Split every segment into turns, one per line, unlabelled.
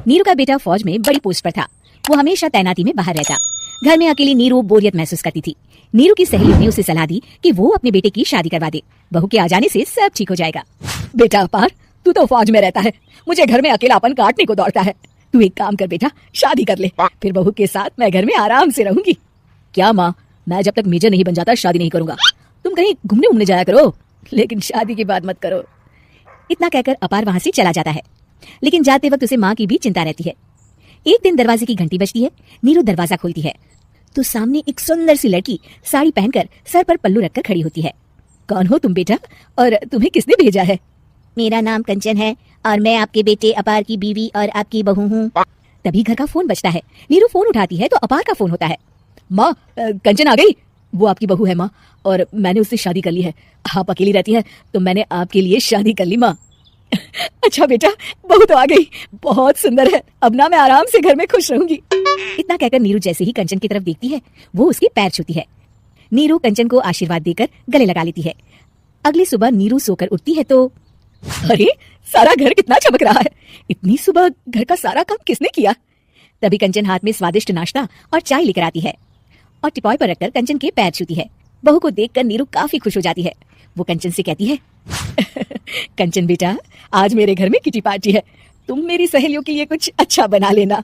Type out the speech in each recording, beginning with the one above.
नीरू का बेटा फौज में बड़ी पोस्ट पर था। वो हमेशा तैनाती में बाहर रहता। घर में अकेली नीरू बोरियत महसूस करती थी। नीरू की सहेलियों ने उसे सलाह दी कि वो अपने बेटे की शादी करवा दे, बहू के आ जाने से सब ठीक हो जाएगा। बेटा अपार, तू तो फौज में रहता है, मुझे घर में अकेलापन काटने को दौड़ता है। तू एक काम कर बेटा, शादी कर ले, फिर बहू के साथ मैं घर में आराम से रहूंगी। क्या माँ, मैं जब तक मेजर नहीं बन जाता शादी नहीं करूंगा। तुम कहीं घूमने उमने जाया करो, लेकिन शादी की बात मत करो। इतना कहकर अपार वहां से चला जाता है, लेकिन जाते वक्त उसे माँ की भी चिंता रहती है। एक दिन दरवाजे की घंटी बजती है। नीरू दरवाजा खोलती है तो सामने एक सुंदर सी लड़की साड़ी पहनकर सर पर पल्लू रखकर खड़ी होती है। कौन हो तुम बेटा, और तुम्हें किसने भेजा है?
मेरा नाम कंचन है और मैं आपके बेटे अपार की बीवी और आपकी बहू हूँ।
तभी घर का फोन बजता है। नीरू फोन उठाती है तो अपार का फोन होता है। माँ, कंचन आ गई। वो आपकी बहू है माँ, और मैंने उससे शादी कर ली है। आप अकेली रहती है तो मैंने आपके लिए शादी कर ली माँ। अच्छा बेटा, बहू तो आ गई, बहुत सुंदर है। अब ना मैं आराम से घर में खुश रहूंगी। इतना कहकर नीरू जैसे ही कंचन की तरफ देखती है, वो उसके पैर छूती है। नीरू कंचन को आशीर्वाद देकर गले लगा लेती है। अगली सुबह नीरू सोकर उठती है तो अरे, सारा घर कितना चमक रहा है। इतनी सुबह घर का सारा काम किसने किया? तभी कंचन हाथ में स्वादिष्ट नाश्ता और चाय लेकर आती है और टिपॉय पर रखकर कंचन के पैर छूती है। बहू को देखकर नीरू काफी खुश हो जाती है। वो कंचन से कहती है, कंचन बेटा, आज मेरे घर में किटी पार्टी है, तुम मेरी सहेलियों के लिए कुछ अच्छा बना लेना।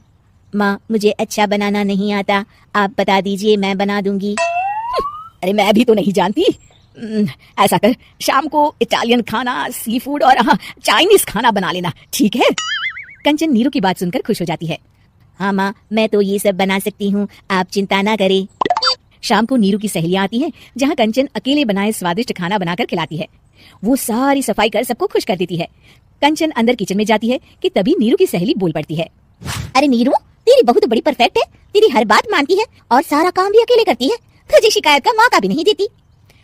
माँ, मुझे अच्छा बनाना नहीं आता, आप बता दीजिए, मैं बना दूंगी।
अरे मैं भी तो नहीं जानती। ऐसा कर, शाम को इटालियन खाना, सी फूड और चाइनीज खाना बना लेना, ठीक है? कंचन नीरू की बात सुनकर खुश हो जाती है।
हाँ माँ, मैं तो ये सब बना सकती हूँ, आप चिंता ना करें।
शाम को नीरू की सहेलियां आती हैं, जहाँ कंचन अकेले बनाए स्वादिष्ट खाना बनाकर खिलाती है। वो सारी सफाई कर सबको खुश कर देती है। कंचन अंदर किचन में जाती है कि तभी नीरू की सहेली बोल पड़ती है।
अरे नीरू, तेरी बहू तो बड़ी परफेक्ट है, तेरी हर बात मानती है और सारा काम भी अकेले करती है, तुझे शिकायत का मौका भी नहीं देती।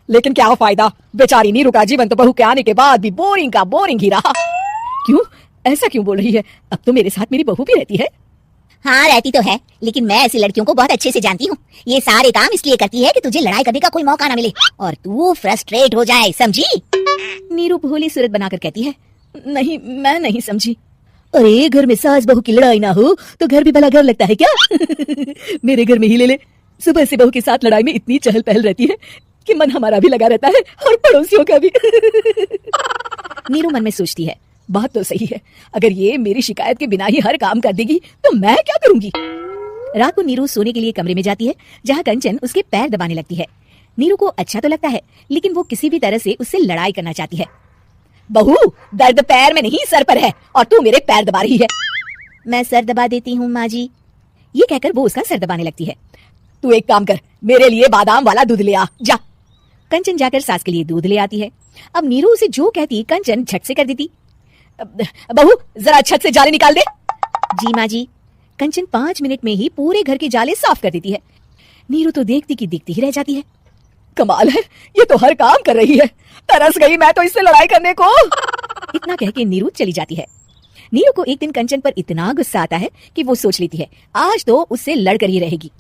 लेकिन क्या फायदा, बेचारी नीरू का जीवन तो बहू के आने के बाद भी बोरिंग का बोरिंग ही रहा। क्यों, ऐसा क्यों बोल रही है? अब तो मेरे साथ मेरी बहू भी रहती है।
हाँ रहती तो है, लेकिन मैं ऐसी लड़कियों को बहुत अच्छे से जानती हूँ। ये सारे काम इसलिए करती है कि तुझे लड़ाई करने का कोई मौका ना मिले और तू फ्रस्ट्रेट हो जाए, समझी?
नीरू भोली सूरत बनाकर कहती है, नहीं, मैं नहीं समझी। अरे घर में सास बहू की लड़ाई ना हो तो घर भी भला घर लगता है क्या? मेरे घर में ही ले ले, सुबह से बहू के साथ लड़ाई में इतनी चहल पहल रहती है कि मन हमारा भी लगा रहता है और पड़ोसियों का भी। नीरू मन में सोचती है, बात तो सही है, अगर ये मेरी शिकायत के बिना ही हर काम कर देगी तो मैं क्या करूंगी? रात को नीरू सोने के लिए कमरे में जाती है, जहाँ कंचन उसके पैर दबाने लगती है। नीरू को अच्छा तो लगता है, लेकिन वो किसी भी तरह से उससे लड़ाई करना चाहती है। बहू, दर्द पैर में नहीं सर पर है और तू मेरे पैर दबा रही है।
मैं सर दबा देती हूँ माँ जी।
ये कहकर वो उसका सर दबाने लगती है। तू एक काम कर, मेरे लिए बादाम वाला दूध ले आ, जा। कंचन जाकर सास के लिए दूध ले आती है। अब नीरू उसे जो कहती कंचन झट से कर देती। बहू, जरा छत से जाले निकाल दे।
जी माँ जी।
कंचन 5 मिनट में ही पूरे घर के जाले साफ कर देती है। नीरू तो देखती की देखती ही रह जाती है। कमाल है, ये तो हर काम कर रही है, तरस गई मैं तो इससे लड़ाई करने को। इतना कह के नीरू चली जाती है। नीरू को एक दिन कंचन पर इतना गुस्सा आता है कि वो सोच लेती है आज तो उससे लड़कर ही रहेगी।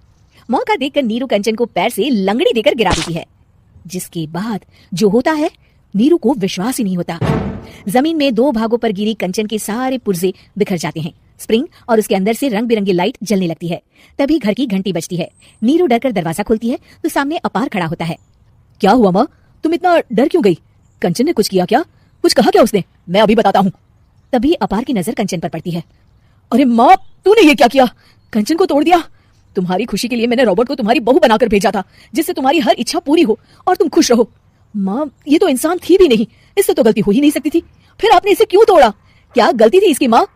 मौका देखकर नीरू कंचन को पैर से लंगड़ी देकर गिरा देती है, जिसके बाद जो होता है नीरू को विश्वास ही नहीं होता। जमीन में 2 भागों पर गिरी कंचन के सारे पुर्जे बिखर जाते हैं। स्प्रिंग और उसके अंदर से रंग बिरंगी लाइट जलने लगती है। तभी घर की घंटी बजती है। नीरू डरकर दरवाजा खोलती है तो सामने अपार खड़ा होता है। क्या हुआ माँ, तुम इतना डर क्यों गई? कंचन ने कुछ किया क्या? कुछ कहा क्या उसने? मैं अभी बताता हूँ। तभी अपार की नजर कंचन पर पड़ती है। अरे माँ, तूने ये क्या किया? कंचन को तोड़ दिया। तुम्हारी खुशी के लिए मैंने रॉबर्ट को तुम्हारी बहू बनाकर भेजा था, जिससे तुम्हारी हर इच्छा पूरी हो और तुम खुश रहो। माँ, ये तो इंसान थी भी नहीं, इससे तो गलती हो ही नहीं सकती थी, फिर आपने इसे क्यों तोड़ा? क्या गलती थी इसकी माँ?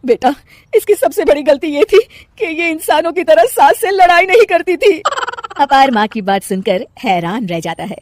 बेटा, इसकी सबसे बड़ी गलती ये थी कि ये इंसानों की तरह सास से लड़ाई नहीं करती थी। अपार माँ की बात सुनकर हैरान रह जाता है।